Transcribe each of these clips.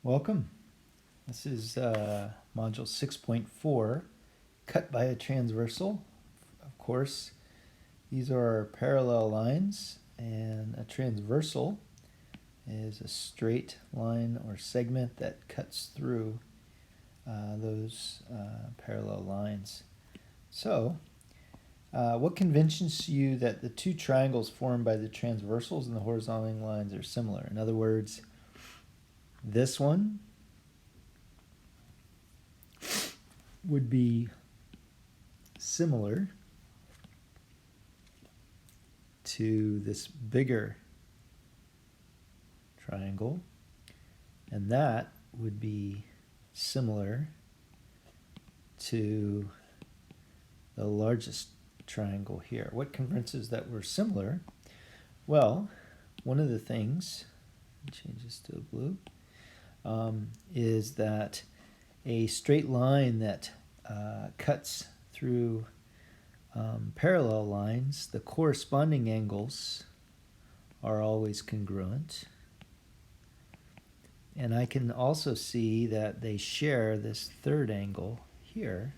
Welcome. This is module 6.4, cut by a transversal. Of course, these are our parallel lines, and a transversal is a straight line or segment that cuts through those parallel lines. So, what convinces you that the two triangles formed by the transversals and the horizontal lines are similar? In other words, this one would be similar to this bigger triangle, and that would be similar to the largest triangle here. What convinces that we're similar? Well, one of the things, change this to a blue, is that a straight line that cuts through parallel lines, the corresponding angles are always congruent. And I can also see that they share this third angle here.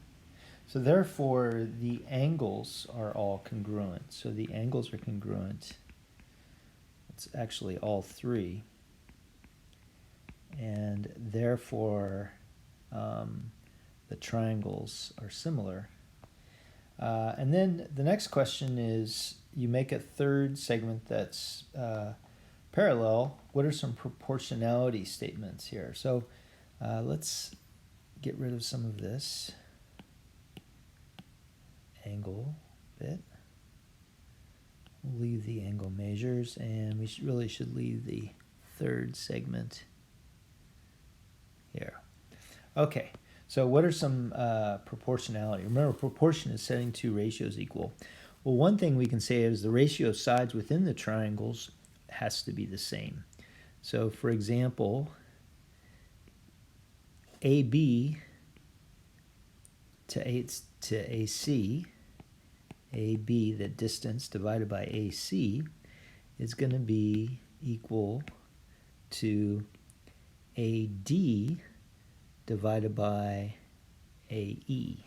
So therefore, the angles are all congruent. So the angles are congruent. It's actually all three. And therefore, the triangles are similar. And then the next question is, you make a third segment that's parallel. What are some proportionality statements here? So let's get rid of some of this angle bit. We'll leave the angle measures, and we really should leave the third segment here. Okay, so what are some proportionality? Remember, proportion is setting two ratios equal. Well, one thing we can say is the ratio of sides within the triangles has to be the same. So, for example, AB to AC, AB, the distance, divided by AC, is going to be equal to AD divided by AE.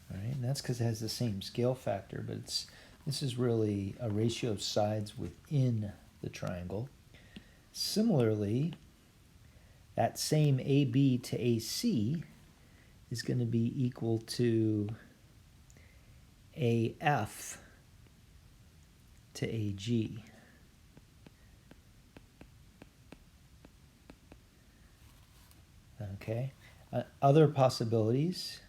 All right, and that's because it has the same scale factor, but this is really a ratio of sides within the triangle. Similarly, that same AB to AC is going to be equal to AF to AG. Okay, other possibilities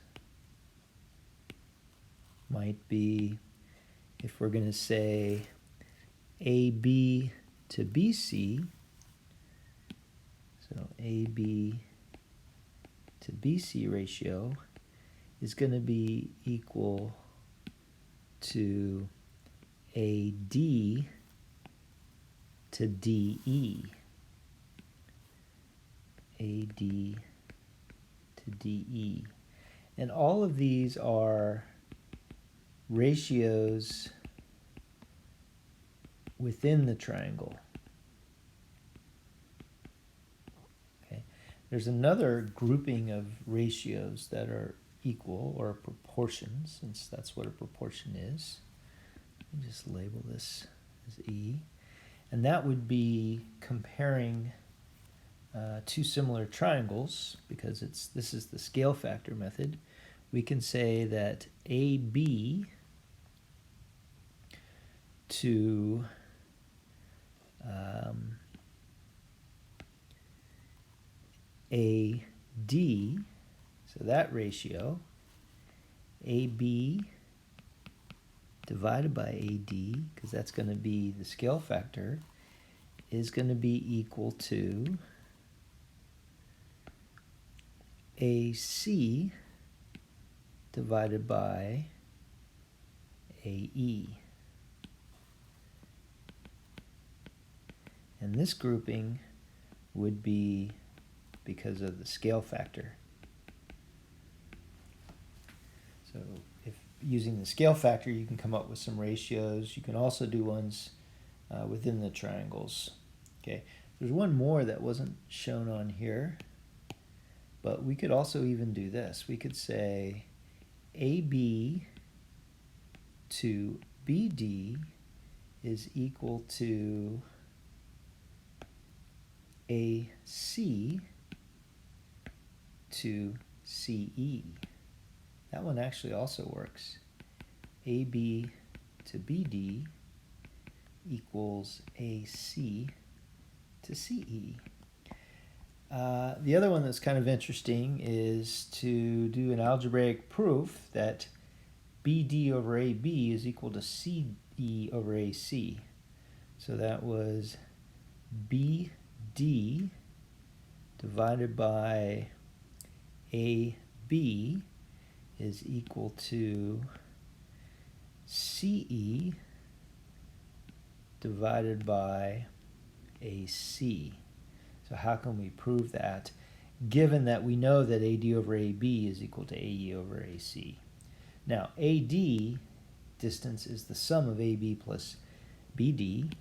might be, if we're going to say AB to BC, so AB to BC ratio is going to be equal to AD to DE. AD to DE. And all of these are ratios within the triangle. Okay. There's another grouping of ratios that are equal, or proportions, since that's what a proportion is. Let me just label this as E. And that would be comparing two similar triangles, because this is the scale factor method. We can say that AB to AD, so that ratio, AB divided by AD, because that's going to be the scale factor, is going to be equal to AC divided by AE. And this grouping would be because of the scale factor. So using the scale factor, you can come up with some ratios. You can also do ones within the triangles. Okay, there's one more that wasn't shown on here, but we could also even do this. We could say AB to BD is equal to AC to CE. That one actually also works. AB to BD equals AC to CE. The other one that's kind of interesting is to do an algebraic proof that BD over AB is equal to CE over AC. So that was BD divided by AB is equal to CE divided by AC. So how can we prove that, given that we know that AD over AB is equal to AE over AC? Now, AD distance is the sum of AB plus BD.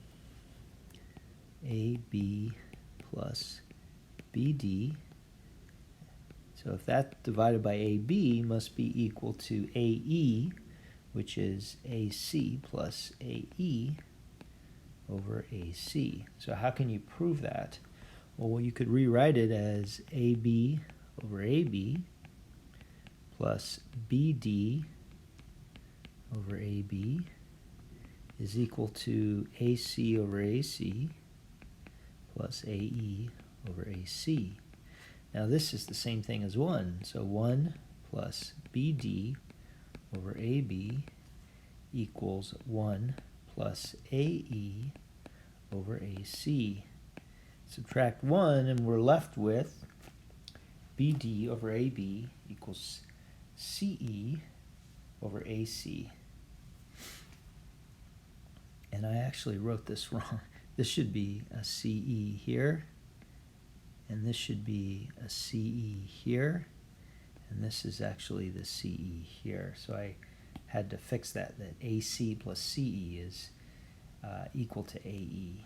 AB plus BD. So if that divided by AB must be equal to AE, which is AC plus AE over AC. So how can you prove that? Well, you could rewrite it as AB over AB plus BD over AB is equal to AC over AC plus AE over AC. Now this is the same thing as 1. So 1 plus BD over AB equals 1 plus AE over AC. Subtract 1 and we're left with BD over AB equals CE over AC. And I actually wrote this wrong. This should be a CE here, and this should be a CE here, and this is actually the CE here. So I had to fix that AC plus CE is equal to AE.